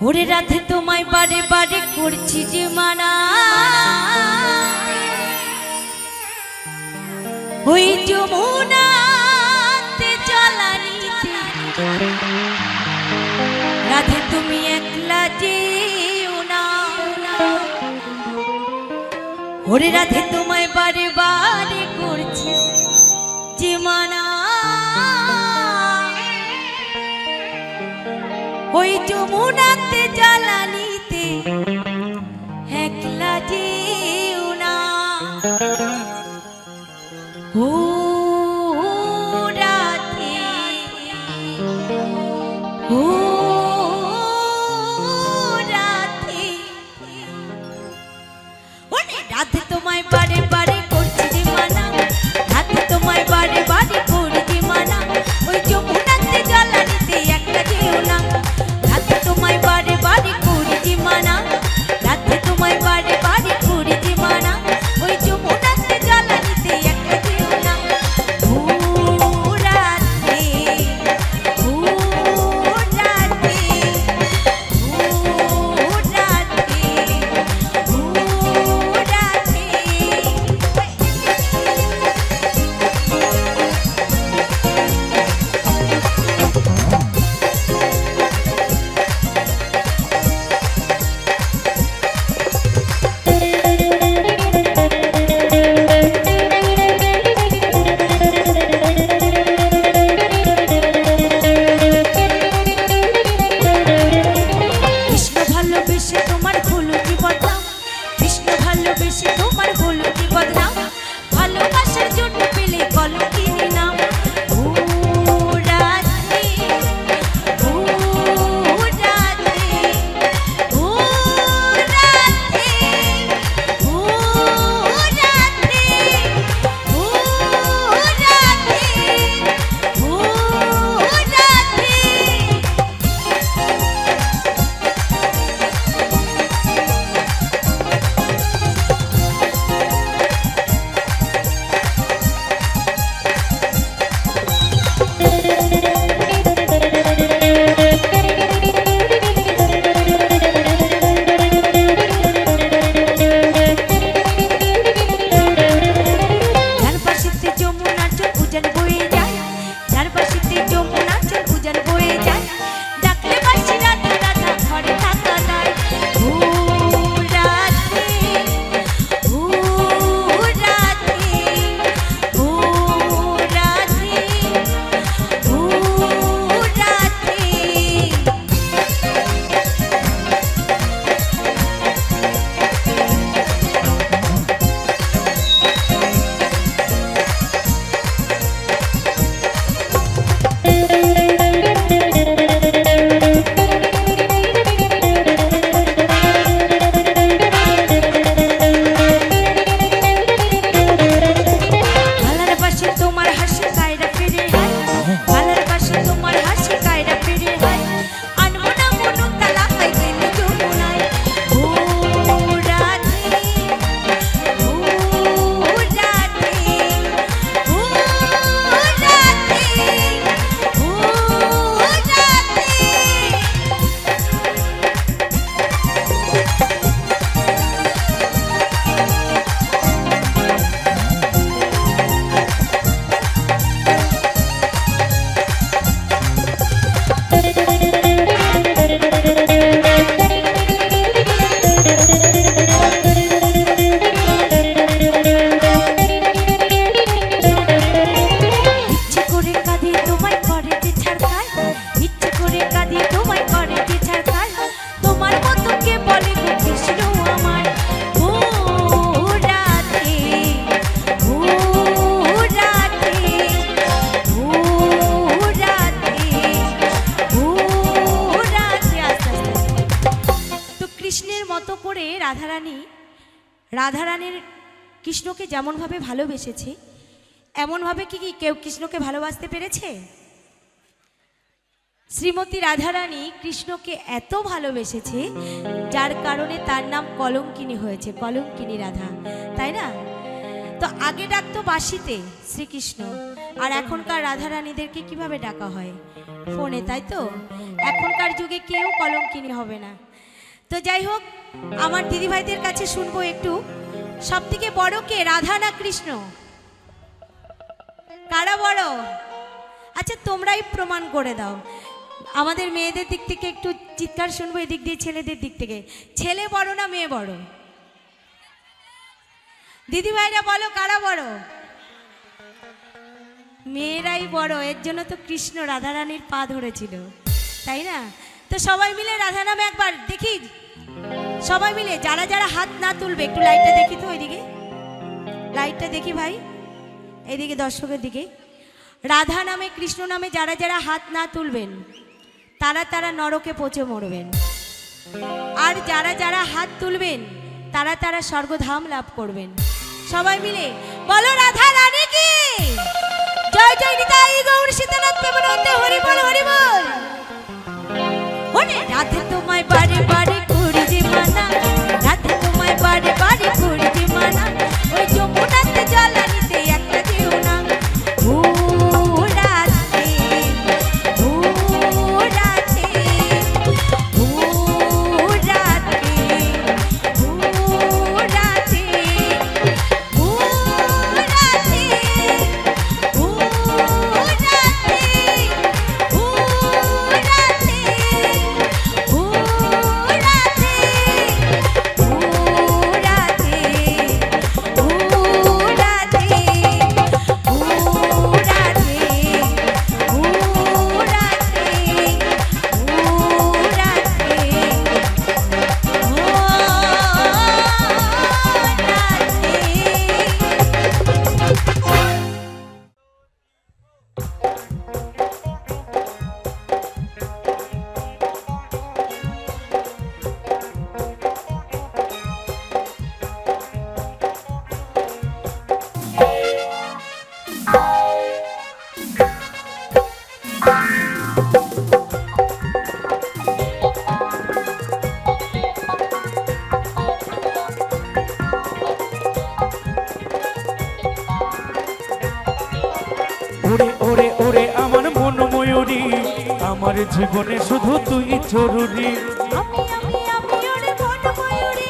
ওরে রাধে তোমায় বারে বারে করছি যে মানা, ওই যমুনাতে জ্বালানিতে রাধে তুমি একলা যেও না। ওরে রাধে তোমায় বারে বারে করছি যে মানা, ওই যমুনাতে জ্বালানিতে একলা যেও না। ও রাধে, ও রাধে, ওরে রাধে তোমায় বারে বারে করছি যে মানা, রাধে তোমায় বারে বারে করছি মানা, ওই যমুনাতে জ্বালানিতে একলা যেও না। রাধে তোমায় বারে বারে করছি মানা, রাধে তোমায় বারে বারে করছি মানা, ওই যমুনাতে জ্বালানিতে একলা যেও না। ও রাধে, ও রাধে, ও রাধে, ও রাধে। কৃষ্ণ ভালোবেসে তোমার হলো কি বদনাম, কৃষ্ণ ভালোবেসে তোমার হলো কি বদনাম, ভালোবাসার জন্য পেলে কলঙ্কিনী নাম। ও রাধে, ও রাধে, ও রাধে, ও রাধে, ও রাধে, ও রাধে। যার পাশেতে যমুনার জল উজান বয়ে যায়, যার পাশেতে যমুনার জল উজান বয়ে যায়, ডাকলে বাসি রাধা রাধা ঘরে থাকা নাই। ও রাধে, ও রাধে, ও রাধে, ও রাধে। ভালার পাশে তোমার হাসি কায়রা ফিরে হয়, ভালার পাশে তোমার হাসি কায়রা ফিরে হয়, আনবো না মনো কালা পাই গেল যমুনায়। ও রাধে, ও রাধে, ও রাধে, ও রাধে। ইচ্ছে করে কাঁদি তোমায় করে যে ছাড়খার, ইচ্ছে করে কাঁদি তোমায় করে যে ছাড়খার, তোমার মতো কে বলে গো কৃষ্ণ আমার। ও রাধে, ও রাধে, ও রাধে, ও রাধে। আস্তে আস্তে। তো কৃষ্ণের মতো করে রাধারানীর কৃষ্ণকে যেমনভাবে ভালোবেসেছে, এমনভাবে কি কেউ কৃষ্ণকে ভালোবাসতে পেরেছে? শ্রীমতী রাধারানী কৃষ্ণকে এত ভালোবেসেছে যার কারণে তার নাম কলঙ্কিনী হয়েছে, কলঙ্কিনী রাধা, তাই না? তো আগে ডাকতো বাঁশিতে শ্রীকৃষ্ণ, আর এখনকার রাধারানীদেরকে কিভাবে ডাকা হয়? ফোনে, তাই তো? এখনকার যুগে কেউ কলঙ্কিনী হবে না। তো যাই হোক, আমার দিদিভাইদের কাছে শুনবো একটু, সব থেকে বড় কে, রাধা না কৃষ্ণ? কারা বড়? আচ্ছা তোমরাই প্রমাণ করে দাও। আমাদের মেয়েদের দিক থেকে একটু চিৎকার শুনবো, এদিক দিয়ে ছেলেদের দিক থেকে। ছেলে বড় না মেয়ে বড়? দিদিভাইরা বলো কারা বড়? মেয়েরাই বড়। এর জন্য তো কৃষ্ণ রাধারানীর পা ধরেছিল, তাই না? তো সবাই মিলে রাধা নামে একবার দেখি, সবাই মিলে যারা যারা হাত না তুলবে একটু লাইটটা দেখি তো, ওইদিকে লাইটটা দেখি ভাই, এইদিকে দর্শকের দিকে। রাধা নামে কৃষ্ণ নামে যারা যারা হাত না তুলবেন তারা তারা নরকে পচে মরবেন, আর যারা যারা হাত তুলবেন তারা তারা স্বর্গধাম লাভ করবেন। সবাই মিলে বলো রাধা রানী কি জয় জয়, নিতাই গৌর সীতানাথ প্রেমানন্দে, হরি বল হরি বল। ওরে রাধে তোমায় বারে বারে করি যে মানা, রাধে তোমায় বারে বারে করি যে মানা, ওই যমুনাতে জলানিতে একটা যেও না। ও রাধে, ও রাধে, ও রাধে, ও রাধে, ও রাধে, ও রাধে, ও ওরে ওরে ওরে আমার মন ময়ূরী, আমার জীবনে শুধু তুই জরুরি। আমি ওরে মন ময়ূরী,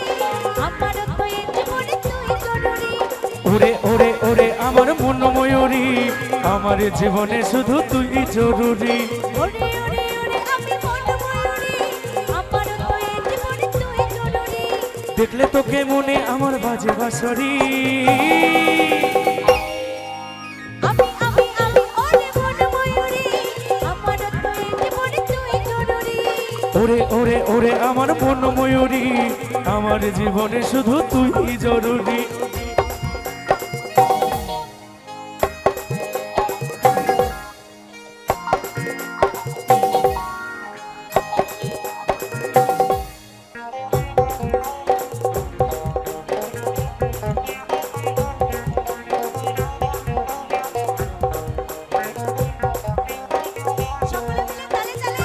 আমার তো এই জীবনে তুই জরুরি। ওরে ওরে ওরে আমার মন ময়ূরী, আমার জীবনে শুধু তুই জরুরি। ওরে ওরে ওরে আমি মন ময়ূরী, আমার তো এই জীবনে তুই জরুরি। দেখলে তোকে মনে আমার বাজে বাঁশরি। ওরে মন ময়ূরী, আমার তো এই জীবনে তুই জরুরি। ওরে ওরে ওরে আমার মন ময়ূরী, আমার জীবনে শুধু তুই জরুরি। সকলে মিলে তালে তালে।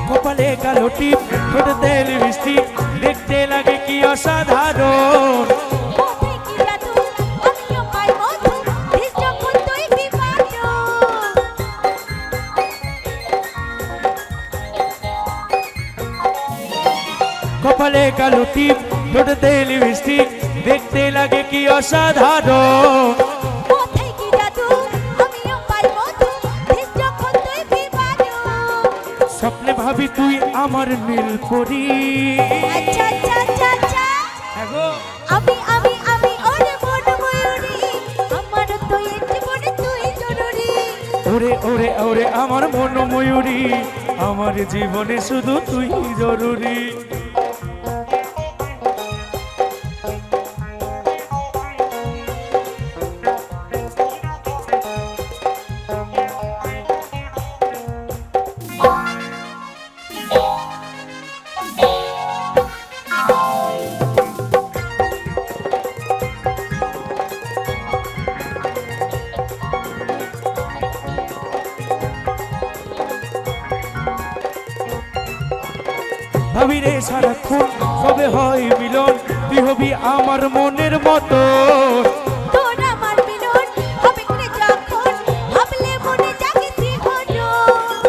কপালে কালো টিপ, ঠোঁটে তেল মিষ্টি, দেখতে লাগে কি অসাধারণ। পথে কি জাদু, আমিও পাই মধু, দিস যখন তুই বিপাশা। কপালে কালো টিপ, ঠোঁটে তেল মিষ্টি, দেখতে লাগে কি অসাধারণ। পথে কি জাদু, আমিও পাই মধু, দিস যখন তুই বিপাশা। স্বপ্নে ভাবি তুই আমার নীল পরি। আচ্ছা আচ্ছা আচ্ছা আচ্ছা। আমি ওরে মন ময়ূরী, আমার তো এই জীবনে তুই জরুরি। ওরে ওরে ওরে আমার মন ময়ূরী, আমার জীবনে শুধু তুই জরুরি। ভাবি রে সারাক্ষণ কবে হয় মিলন, তুই হবি আমার মনের মতো। তোর আমার মিলন হবে কি যখন ভাবলে মনে জাগে শিহরণ।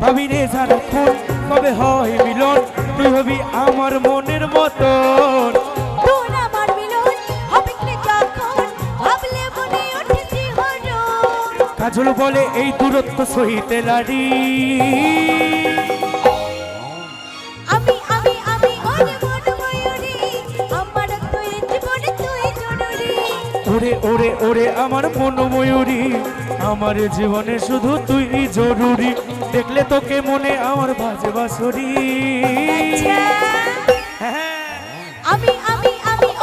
ভাবি রে সারাক্ষণ কবে হয় মিলন, তুই হবি আমার মনের মতন। তোর আমার মিলন হবে কি যখন ভাবলে মনে ওঠে শিহরণ। কাজল বলে এই দূরত্ব সহিতে লাড়ি, আমি ওরে মন ময়ূরী, আমার তুই জীবনে তুই জরুরি। ওরে ওরে ওরে আমার মন ময়ূরী, আমার জীবনে শুধু তুই জরুরি। দেখলে তোকে মনে আমার বাজে বাঁশরি। আচ্ছা হ্যাঁ। আমি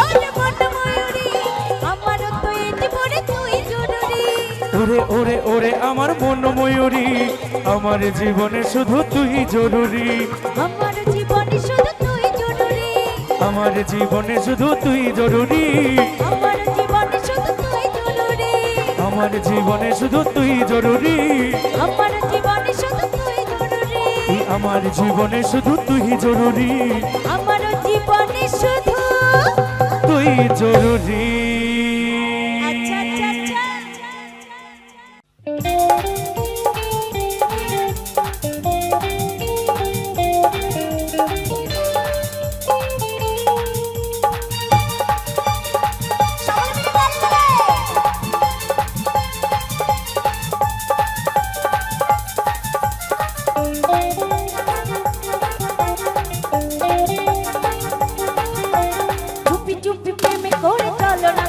ওরে মন ময়ূরী, আমার তুই জীবনে তুই জরুরি। ওরে ওরে ওরে আমার মন ময়ূরী, আমার জীবনে শুধু তুই জরুরি। আমার জীবনে শুধু তুই জরুরি। আমার জীবনে শুধু তুই জরুরি। আমার জীবনে শুধু তুই জরুরি। আমার জীবনে শুধু তুই জরুরি। আমার জীবনে শুধু তুই জরুরি। আমার জীবনে শুধু তুই জরুরি। আমার জীবনে শুধু তুই জরুরি। আচ্ছা আচ্ছা আচ্ছা চুপি চুপি প্রেমে করে চলো না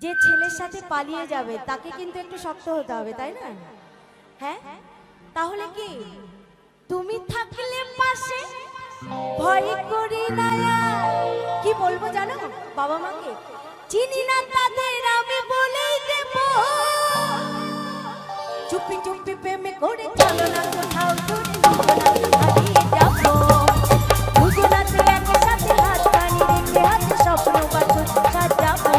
যে ছেলের সাথে পালিয়ে যাবে তাকে কিন্তু একটু শক্ত হতে হবে, তাই না? হ্যাঁ, তাহলে কি তুমি থাকলে পাশে ভয় করি না আর। কি বলবো জানো বাবা মাকে? চিনি না তাদের আমি বলেই দেব, চুপি চুপি প্রেমে করে চলো না কোথাও দূরে, হারিয়ে যাবো দুজনাতে একসাথে হাত কানি রেখে হাতে স্বপ্ন বাছুর সাজাবো।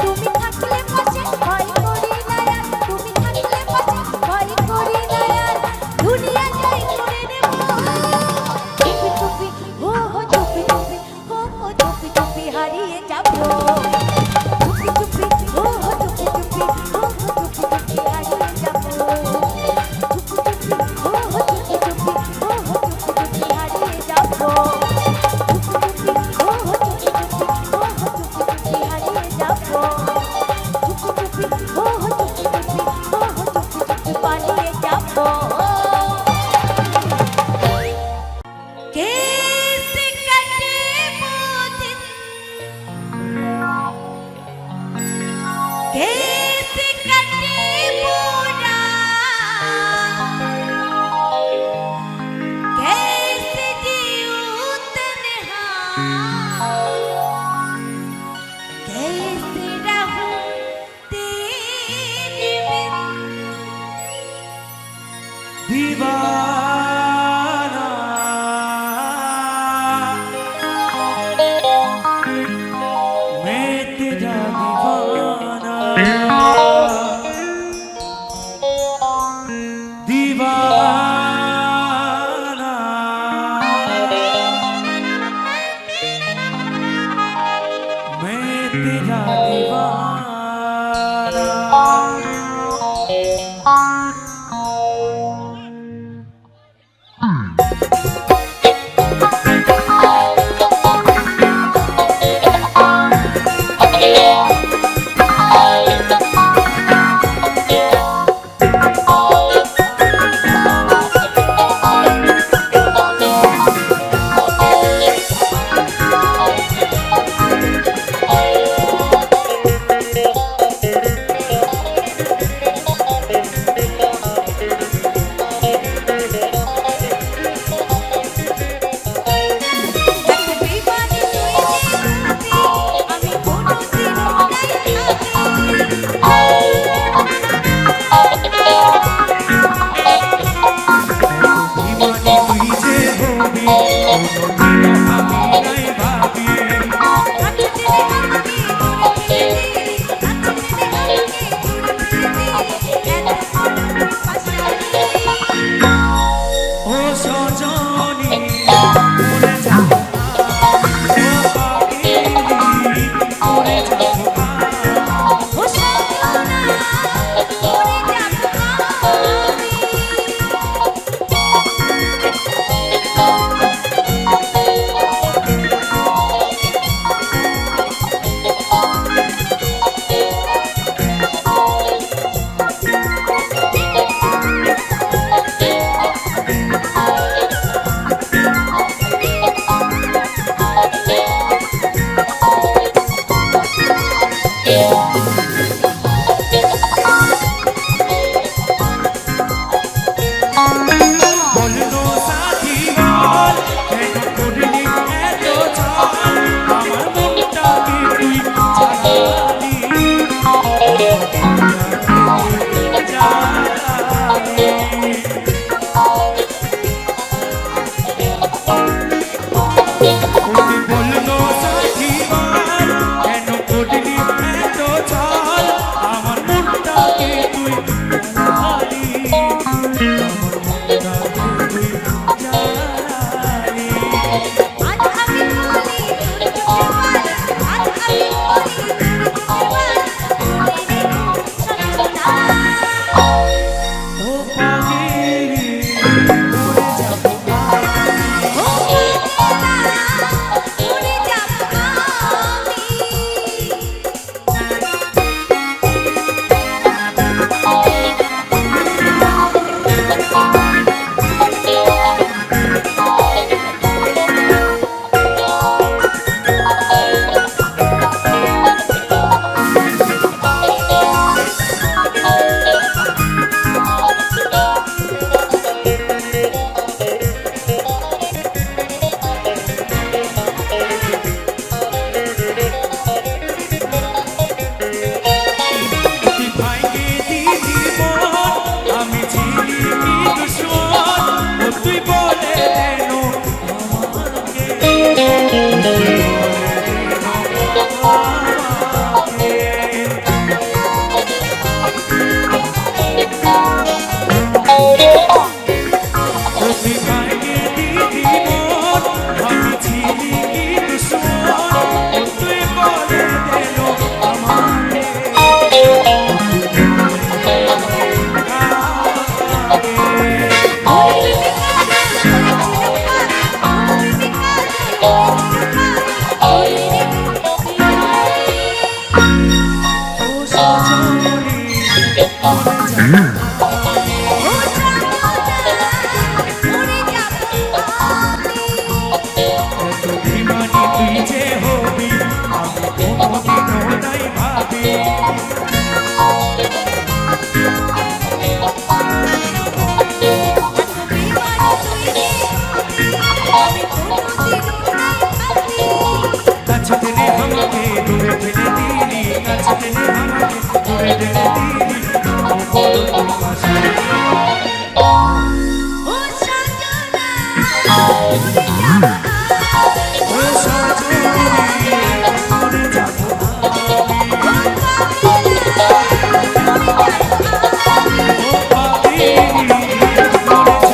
তুমি থাকলে পাশে ভয় করি না আর, তুমি থাকলে পাশে ভয় করি না আর, দুনিয়া যাই করে নেব চুপি চুপি, ও হো চুপি চুপি, ও হো চুপি চুপি হারিয়ে যাবো চুপি চুপি, ও হো চুপি চুপি, ও হো চুপি চুপি হারিয়ে যাবো চুপি চুপি, ও হো চুপি চুপি, ও হো চুপি চুপি হারিয়ে যাবো চুপি চুপি, ও হো চুপি চুপি, ও হো চুপি চুপি হারিয়ে যাবো চুপি চুপি, ও হো চুপি চুপি, ও হো চুপি চুপি পালিয়ে যাবো। कैसे कटे वो दिन, कैसे कटे वो रात, कैसे जीऊं तन्हा, कैसे रहूं तेरे बिन। दीवाना मैं तेरा दीवाना, दीवाना मैं तेरा दीवाना। ও ও যাবো না, মরে যাবো আমি। এত বেমানি তুই যে হবি আমি কোনোদিনও নাই ভাবি। কাছে টেনে আমাকে দূরে ঠেলে দিলি, কাছে টেনে আমাকে দূরে ঠেলে দিলি, ও বড় ভালোবাসি। ও সজনী মরে যাবো ও পাপি মরে যাবো আমি। ও পাপি মরে যাবো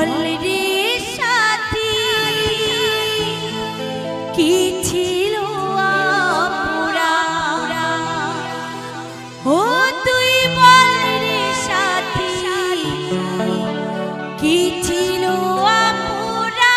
বল রে সাথী কি ছিল আপুরা ও তুই বল রে সাথী কি ছিল আপুরা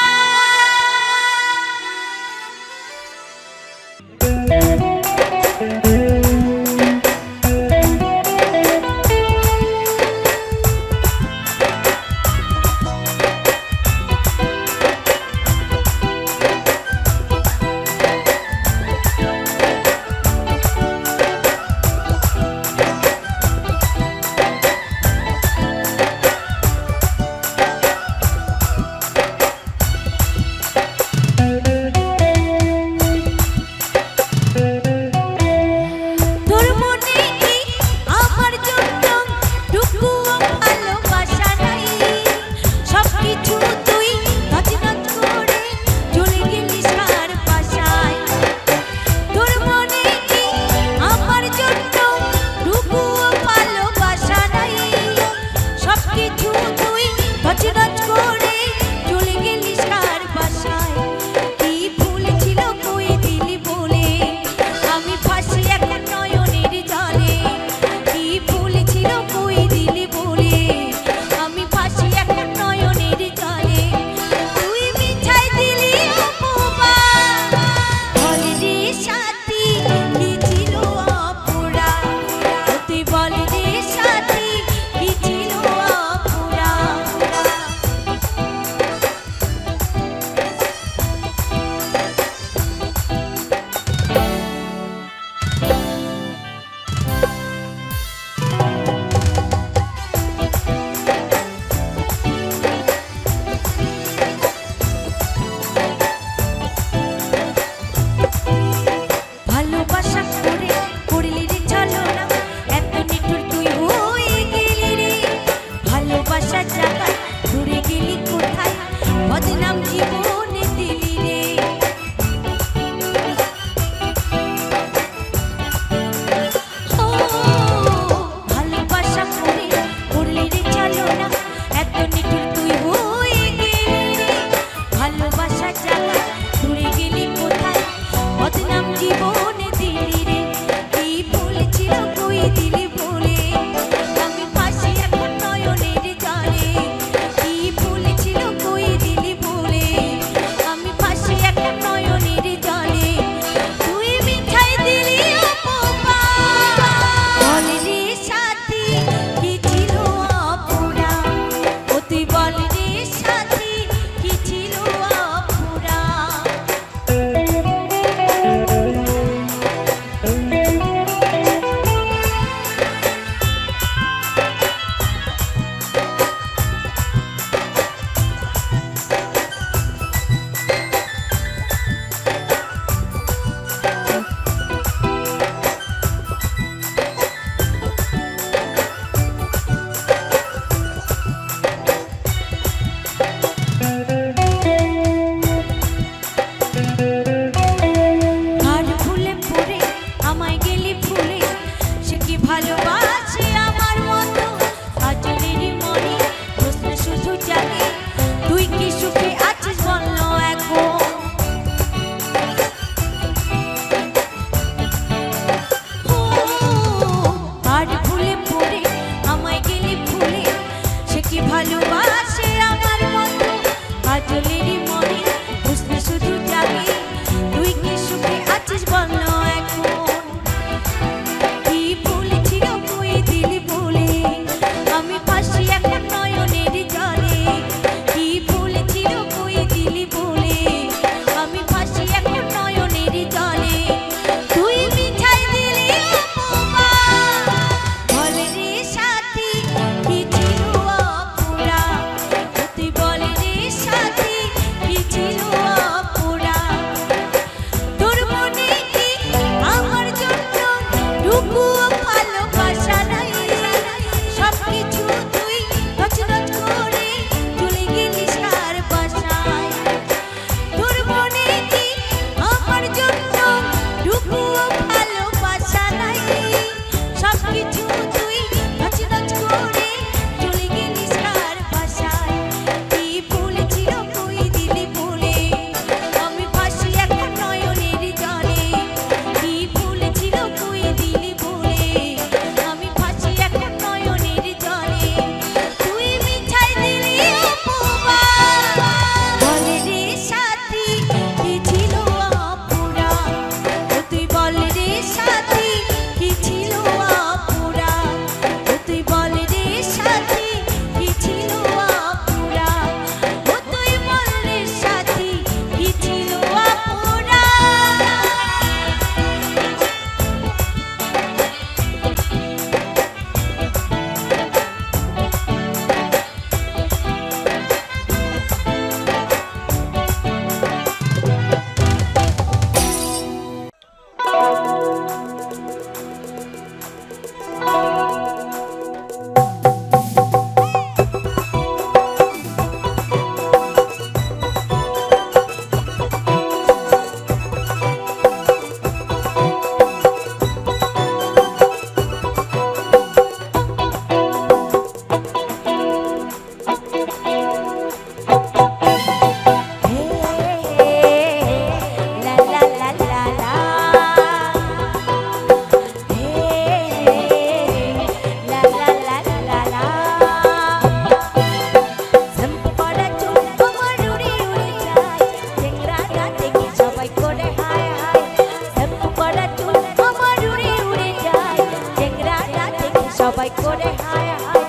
সবাই করে হায় হায়।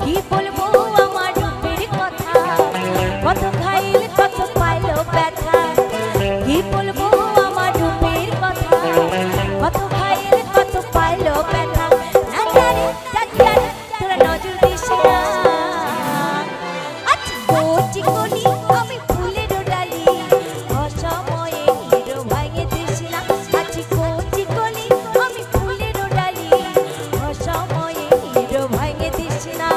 কি বলবো আমার রূপের কথা, কত খাইল কত পাইলো ব্যথা। কি বলবো আমার রূপের কথা, কত খাইল কত পাইলো ব্যথা। না জানি তোরা নজর দিস না। আচ্ছা কচি কলি আমি ফুলের ডালি, অসময়ে হিরো ভাঙে দিস না। আচ্ছা কচি কলি আমি ফুলের ডালি, অসময়ে হিরো ভাঙে দিস না।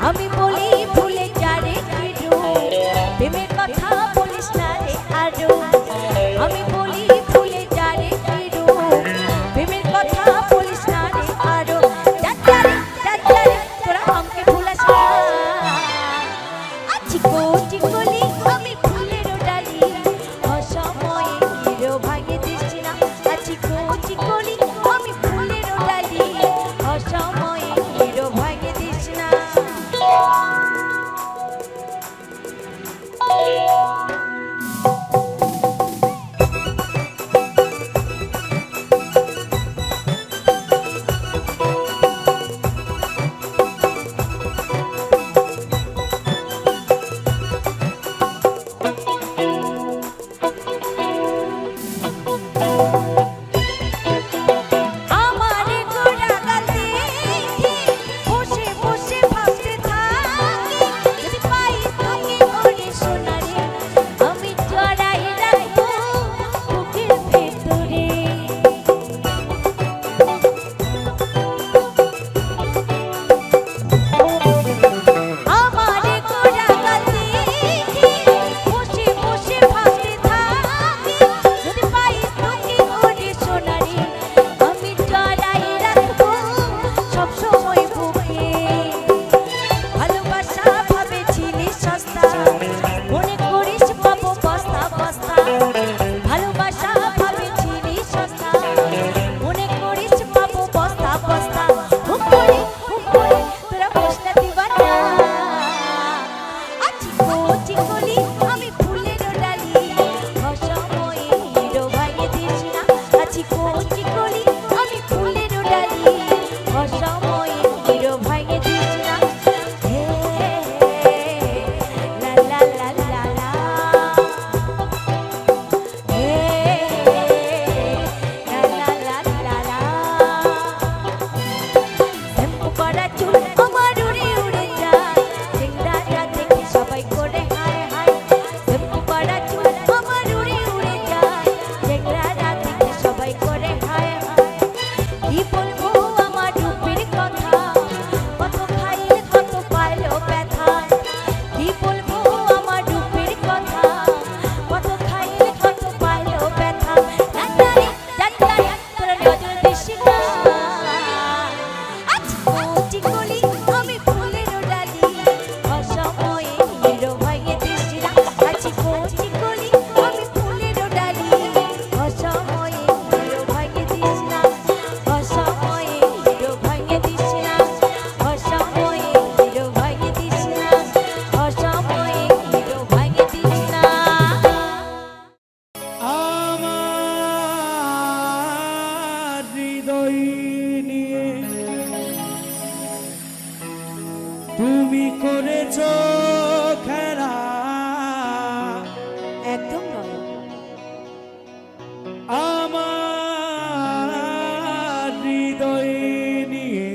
আমি বলি ভুলে যারে কিরু, প্রেমের কথা বলিস না রে আরো। আমি বলি ভুলে যারে কিরু, প্রেমের কথা বলিস না রে আরো। যাত্রারে তোরা আমাকে ভুলাস না। আছি কচি কলি আমি ফুলের ডালি, অসময়ে হিরো ভাঙে দিস না। আছি কচি কলি আমি ফুলের ডালি, অসময়ে হিরো ভাঙে দিস না। আমারে গোড়া গাতে বসে বসে ভাবতে থাকি, যদি পাই তোকে ওরে সোনারে, আমি জড়াই রাখবো বুকের ভেতরে। আমারে গোড়া গাতে বসে বসে ভাবতে থাকি, যদি পাই তোকে ওরে সোনারে, আমি জড়াই রাখবো সবসময় বুকে। ভালোবাসা ভাবেছিলি সস্তা, মনে করিস পাবো বস্তা বস্তা। ভালোবাসা ভাবেছিলি সস্তা, মনে করিস পাবো বস্তা বস্তা। হুম করে তোরা বসনা দিবানা। আছি কচি কলি আমি ফুলের ডালি, অসময়ে হিরো ভাঙে দিস না। আছি কচি কলি আমি ফুলের ডালি, অসময়ে হিরো ভাঙে দিস না। হে লা লা লা লা লা, হে লা লা লা লা লা। শ্যাম্পু করা চুল আমার উড়ে উড়ে যায়, চেংড়াটা দেখে সবাই করে হায় হায়। শ্যাম্পু করা চুল আমার উড়ে উড়ে যায়, চেংড়াটা দেখে সবাই করে হায় হায়। কি বলবো আমার রূপের কথা, তুমি করেছো খেলা একদম নয়। আমার হৃদয় নিয়ে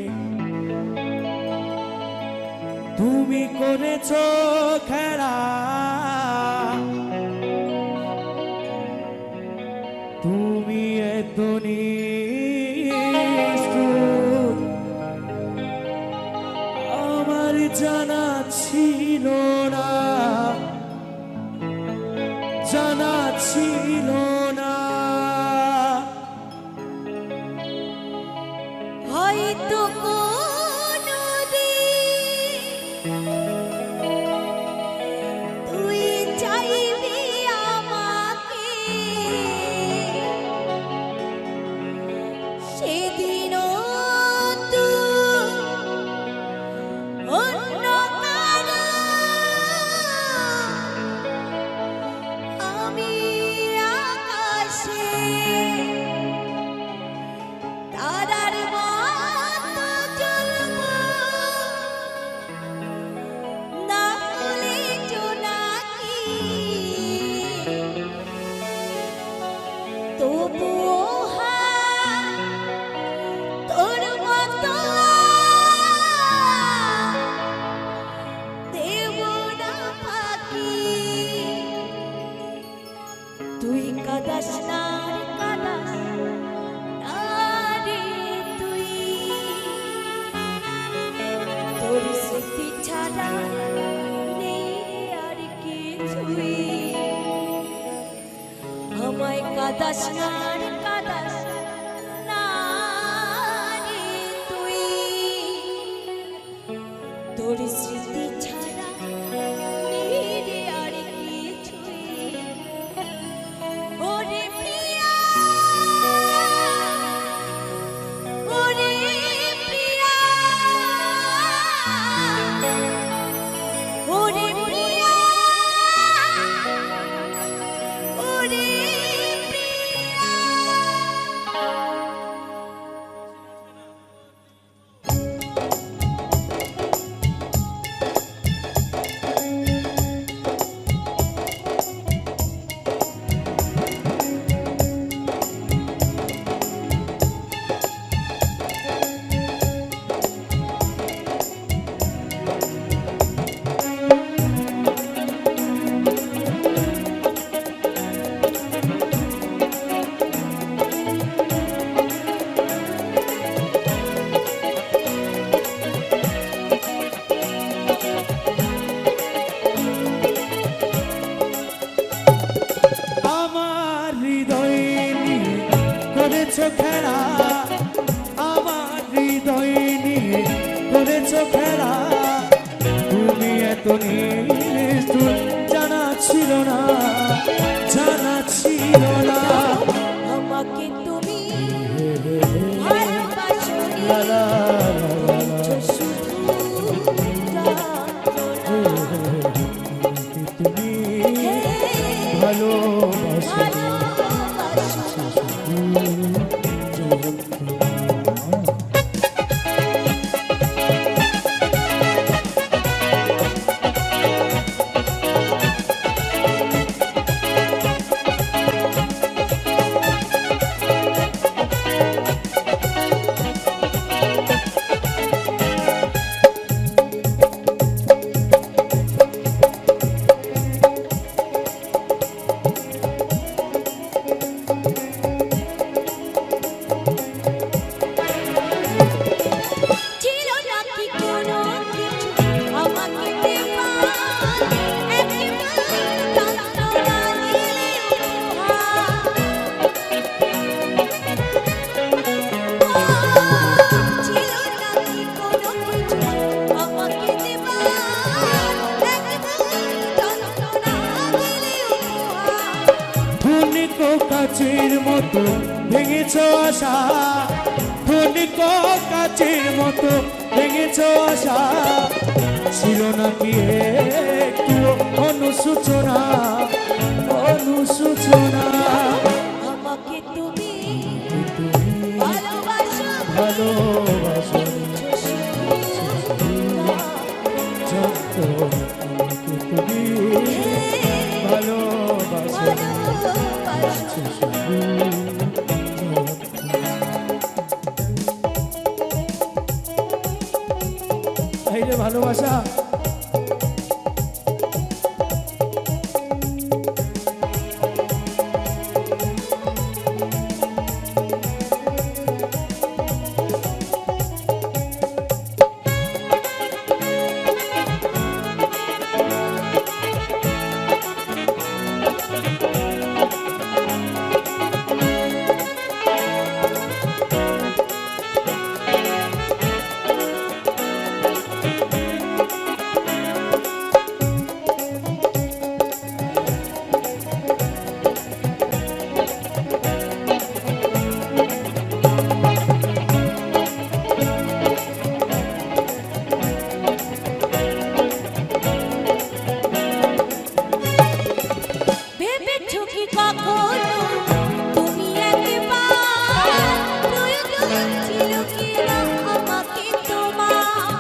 তুমি করেছো খেলা, তুমি এত নিষ্ঠুর আমার জানা ছিল না, জানা ছিল না। হয়তো কোনদিন তুই চাইবি আমাকে, সেদিনও তুই অন্য কারো, আমি আকাশে তারার মতো জ্বলব, না হলে জোনাকি তবুও তোর মতো দেব না ফাঁকি। তুই কাঁদাস না রে কাঁদাস না রে তুই, তোর স্মৃতি ছাড়া নেই আর কিছুই। আমায় কাঁদাস না রে কাঁদাস না রে তুই, তোর স্মৃতি ছাড়া নেই রে আর কিছুই। ওরে প্রিয়া, ওরে প্রিয়া, ওরে প্রিয়া, ওরে প্রিয়া। আমার হৃদয় নিয়ে করেছো খেলা, আমার হৃদয় নিয়ে করেছো খেলা, তুমি এত নিষ্ঠুর জানা ছিল না, জানা ছিল না। আমাকে তুমি ভালোবাসোনি, লা লা করেছো শুধু যাতনা। তুমি ভালোবাসো ছিল নাকি কোনো কিছু আমাকে দেবার, একবার যন্ত্রণা দিলে উপহার। ছিল নাকি কোনো কিছু আমাকে দেবার, একবার যন্ত্রণা দিলে উপহার। ধনিক কাচের মতো ভেঙেছ আশা, ধনিক কাচের মতো ভেঙেছ আশা, ছিল নাকি একটু অনুসূচনা, অনুসূচনা। আমাকে তুমি ভালোবাসো, ভালোবাসো করেছো শুধু যাতনা। দেখলে ভালোবাসা। ভেবেছো কি কখনো তুমি একবার প্রয়োজন ছিল কি না আমাকে তোমার?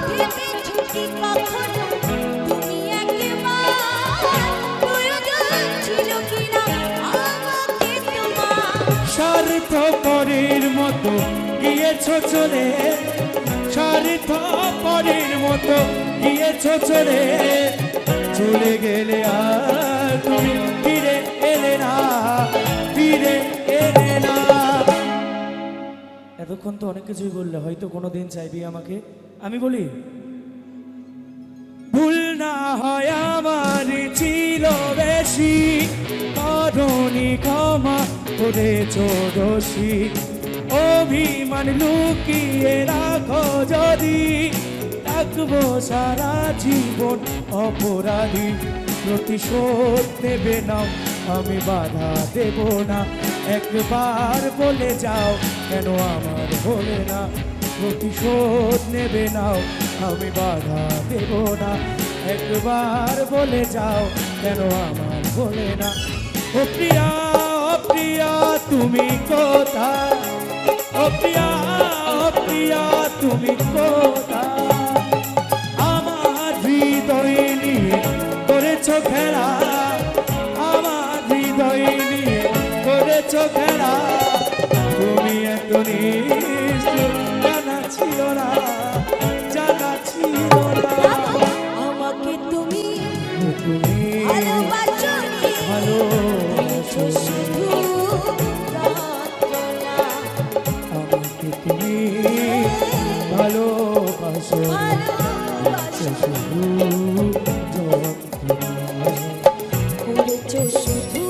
ভেবেছো কি কখনো তুমি একবার প্রয়োজন ছিল কি না আমাকে তোমার? স্বার্থপরের মতো গিয়েছো চলে, স্বার্থপরের মতো গিয়েছো চলে, চলে গেলে আর তুমি ফিরে এলে না, ফিরে এলে না। এতক্ষণ তো অনেক কিছুই বললে, হয়তো কোনোদিন চাইবি আমাকে। আমি বলি ভুল না হয় আমার ছিল বেশি, করনি ক্ষমা করেছ দোষী, অভিমান লুকিয়ে রাখো যদি, থাকবো সারা জীবন অপরাধী। প্রতিশোধ নেবে নাও, আমি বাধা দেব না, একবার বলে যাও কেন আমার বলে না। প্রতিশোধ নেবে নাও, আমি বাধা দেব না, একবার বলে যাও কেন আমার বলে না। ও প্রিয়া, ও প্রিয়া তুমি কোথায়, ও প্রিয়া, ও প্রিয়া তুমি কোথায়, আমার হৃদয় নিয়ে করেছো খেলা, আমার হৃদয় নিয়ে করেছো খেলা। তুমি এত নিষ্ঠুর জানা ছিল না, জানা ছিল না। আমাকে তুমি তুমি ভালোবাসোনি, ভালোবাসো শুধু যন্ত্রণা। আমাকে তুমি ভালোবাসো, ভালোবাসো শুধু যন্ত্রণা। করেছো শুধু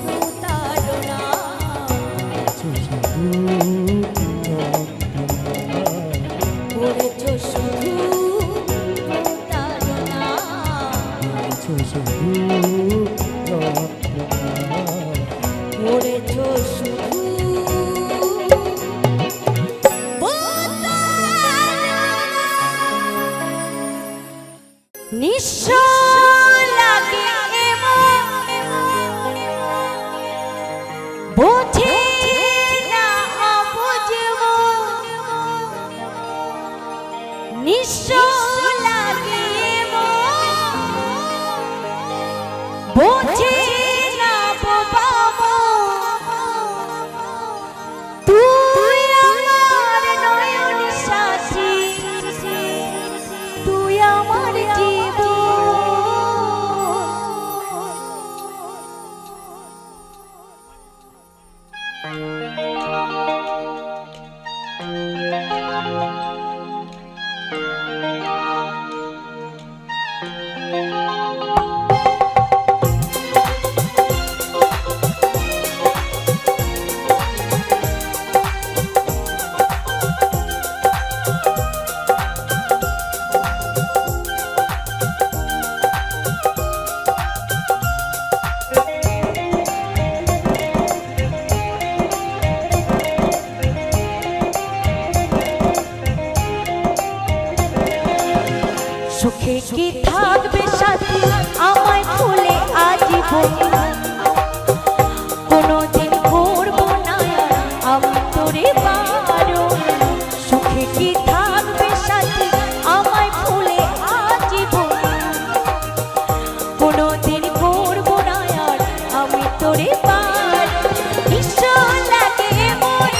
প্রতারণা, শুধু যন্ত্রণা। করেছো শুধু প্রতারণা। শুধু যন্ত্রণা। করেছো শুধু নিঃস্ব লাগে এমন, বোঝে না অবুঝ মন। নিঃস্ব লাগে এমন, বোঝে না বোবা মন। তুই আমার নয়ন সাথী, তুই আমার জীবন। সুখে কি থাকবে সাথী আমায় ভুলে আজীবন, কোনোদিন করবো না আমি তোরে বারণ। সুখে কি থাকবে সাথী আমায় ভুলে আজীবন, কোনোদিন করবো না আমি তোরে বারণ। নিঃস্ব লাগে এমন,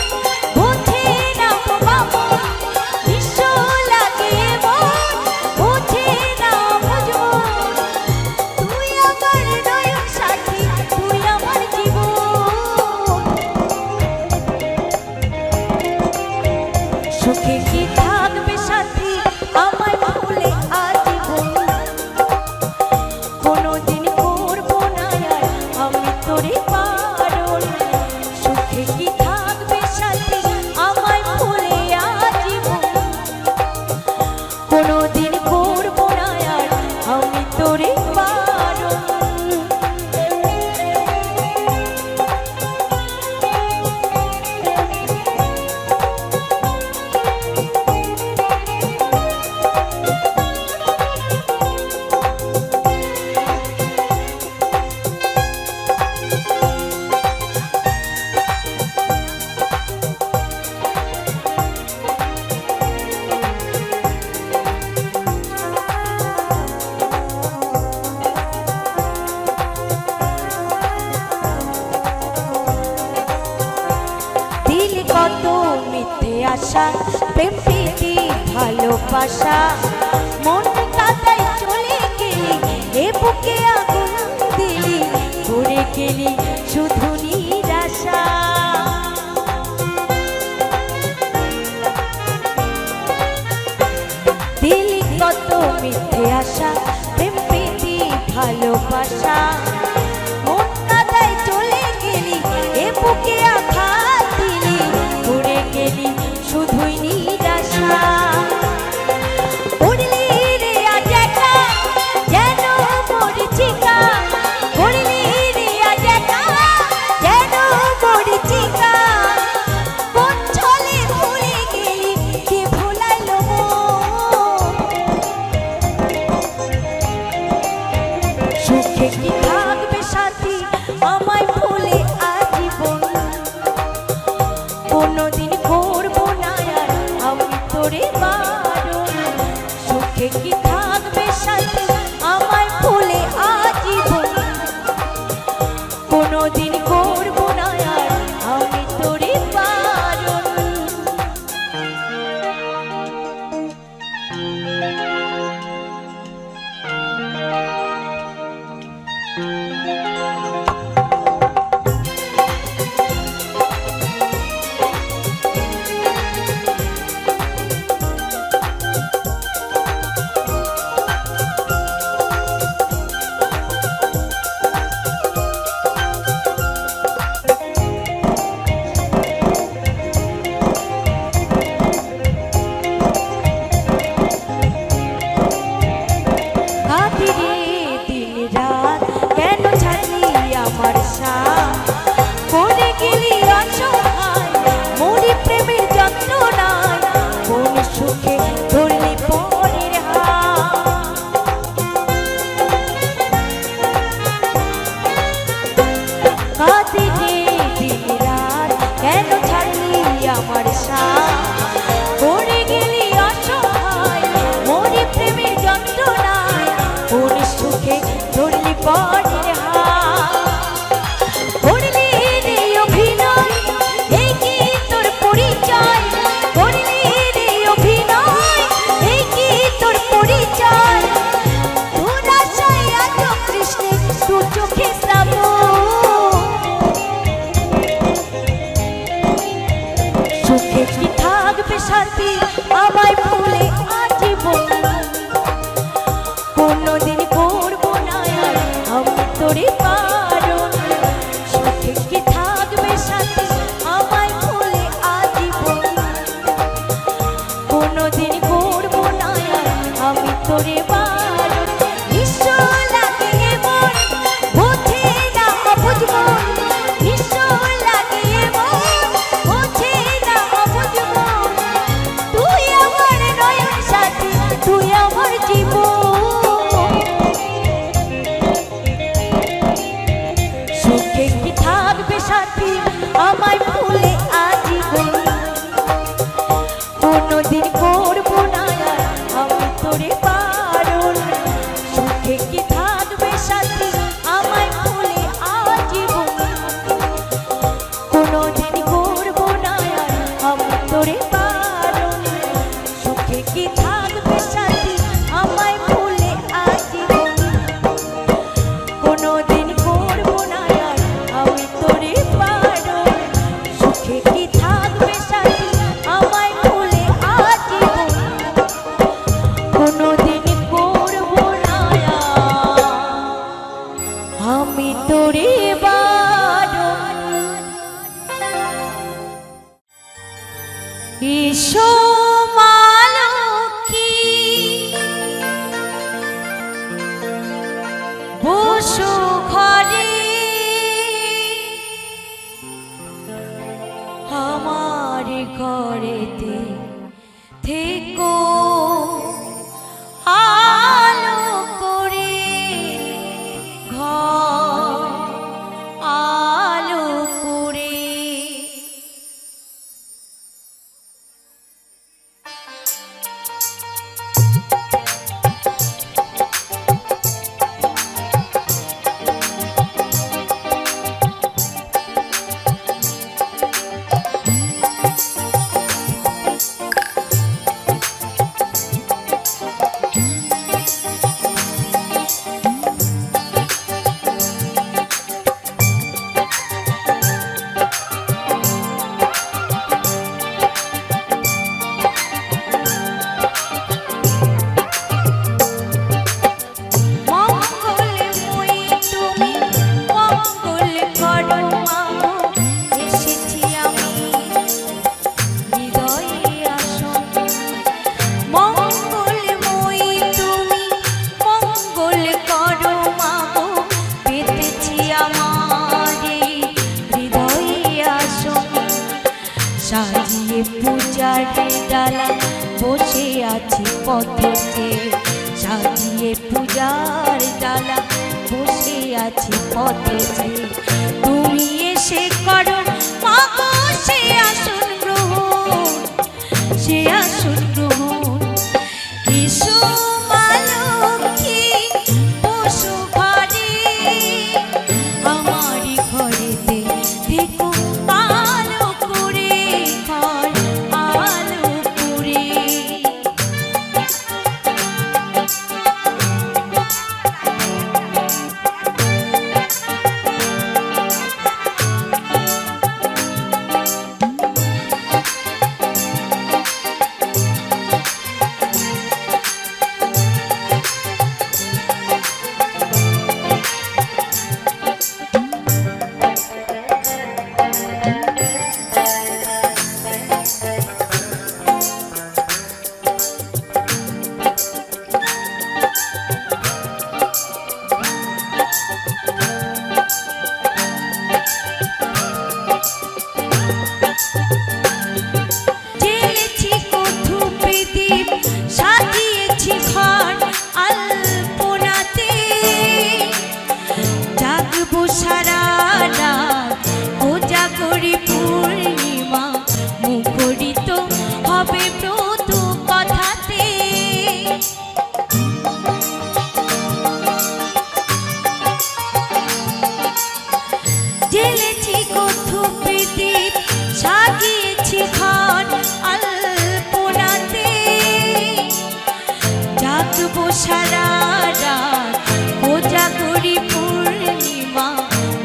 কত মিথ্যে আশা, প্রেম প্রীতি ভালোবাসা, মন কাদায় চলে গেলি, এ বুকে আগুন দিলি, ঘুরে গেলি শুধু নিরাশা। দিলি কত মিথ্যে আশা, প্রেম প্রীতি ভালোবাসা, মন কাদায় চলে গেলি, এ বুকে আঘাত দিলি, ঘুরে গেলি শুধুই নিরাশা। উড়লি রে আজ একা যেন মরিচিকা, উড়লি রে আজ একা যেন মরিচিকা, কোন ছলে ভুলে গেলি, কে ভুলাইলো মন? সুখে কি থাকবে সাথী আমায় ভুলে আজীবন, কোনোদিন করবো না আর আমি তোরে বারণ। সুখে কি থাকবে সাথী আমায় ভুলে আজীবন, কোনোদিন করবো না আর আমি তোরে বারণ। কাঁদি রে দিন রাত কেন ছাড়লি আমার সাথ, করে গেলি অসহায় মরি প্রেমের যন্ত্রণায়, কোন সুখে ধরলি পরের হাত। কাঁদি রে দিন রাত কেন ছাড়লি আমার সাথ, করে গেলি অসহায় মরি প্রেমের যন্ত্রণায়, কোন সুখে ধরলি পরের হাত। করলি রে অভিনয় এই কি তোর পরিচয়, করলি রে অভিনয় এই কি তোর পরিচয়, তোর আশায় এত কৃষ্ণে তোর চোখে শ্রাবণ। সুখে কি থাকবে সাথী আমায় ভুলে আজীবন, কোনোদিন করবো না আর আমি তোরে বারণ। সুখে কি থাকবে সাথী আমায় ভুলে আজীবন, কোনোদিন করবো না আর আমি তোরে বারণ। নিঃস্ব লাগে মন বোঝে না অবুঝ মন, নিঃস্ব লাগে মন বোঝে না অবুঝ মন, তুই আমার নয়ন সাথী তুই আমার জীবন। সুখে কি থাকবে সাথী আমায় ভুলে আজীবন, কোনোদিন করবো না আর আমি তোরে বারণ। সুখে কি থাকবে সাথী আমায় ভুলে আজীবন, কোনোদিন করবো না আর আমি তোরে বারণ। সুখে কি থাকবে সাথী আমায় ভুলে আজীবন, কোনোদিন করবো না আর আমি তোরে বারণ। সুখে কি থাকবে সাথী আমায় ভুলে আজীবন, কোনোদিন করবো না আর আমি তোরে বারণ। এসো মা লক্ষ্মী, বসো ঘরে, আমার ঘরেতে থেকো আলো করে, ঘর আলো করে। সাজিয়ে পূজার ডালা বসে আছি পথে, সাজিয়ে পূজার ডালা বসে আছি পথে। তুমি এসে করো মাগো সে আসন গ্রহণ, সে আসন গ্রহণ। এসো মা লক্ষ্মী বসো ঘরে, আমারই ঘরেতে দেখো আলো করে, ঘর আলো করে। জেলেছি কঠুপে দীপ, সাজিয়েছি ঘর আলপনাতে, জাগবো সারা রাত কোজাগরি পূর্ণিমা, মুখরিত হবে ব্রত কথাতে। জেলেছি কঠুপে দীপ, সাজিয়েছি ঘর আলপনাতে, জাগবো সারা রাত কোজাগরি পূর্ণিমা,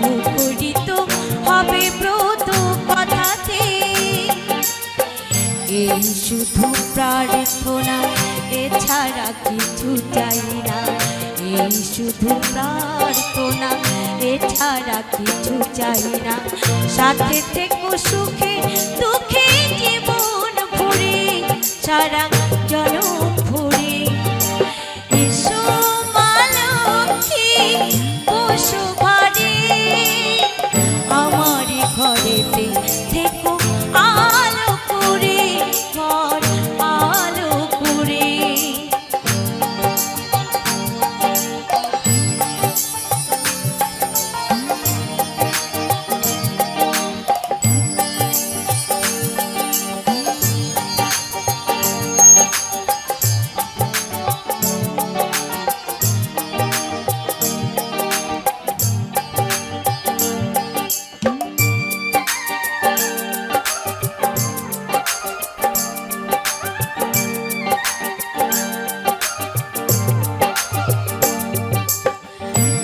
মুখরিত হবে ব্রত কথাতে। এই শুধু প্রার্থনা, এছাড়া কিছু চাই না। এই শুধু প্রার্থনা, এছাড়া কিছু চাই না। সাথে থেকো সুখে দুঃখে জীবন ভরে, সারা জনম ভরে। এসো মা লক্ষ্মী বসো ঘরে, আমারই ঘরেতে থেকো আলো করে, ঘর আলো করে।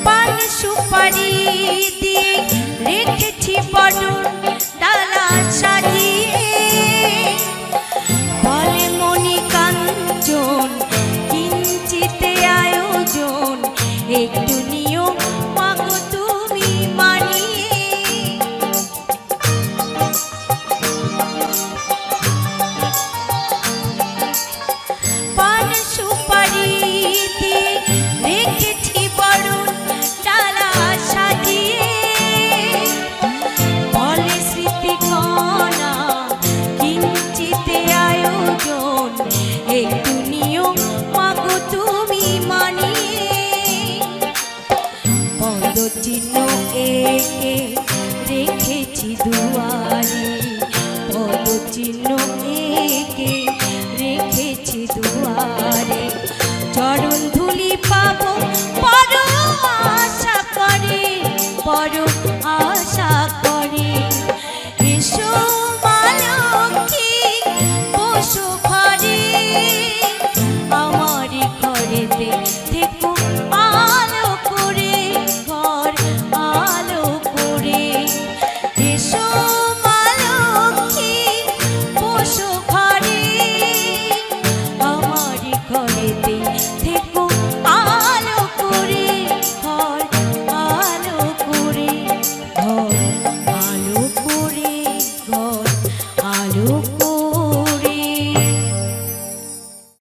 পান সুপারি দিয়ে রেখেছি বরণ ডালা সাজিয়ে, বলে মণি কাঞ্চন কিঞ্চিতে আয়োজন, একটু নিয়ম মাগো তুমি মানিয়ে। পান সুপারি দিয়ে রেখেছি বরণ ডালা সাজিয়ে, বলে স্মৃতিকণা কিঞ্চিতে আয়োজন, একটু নিয়ম মাগো তুমি মানিয়ে। পদচিহ্ন একে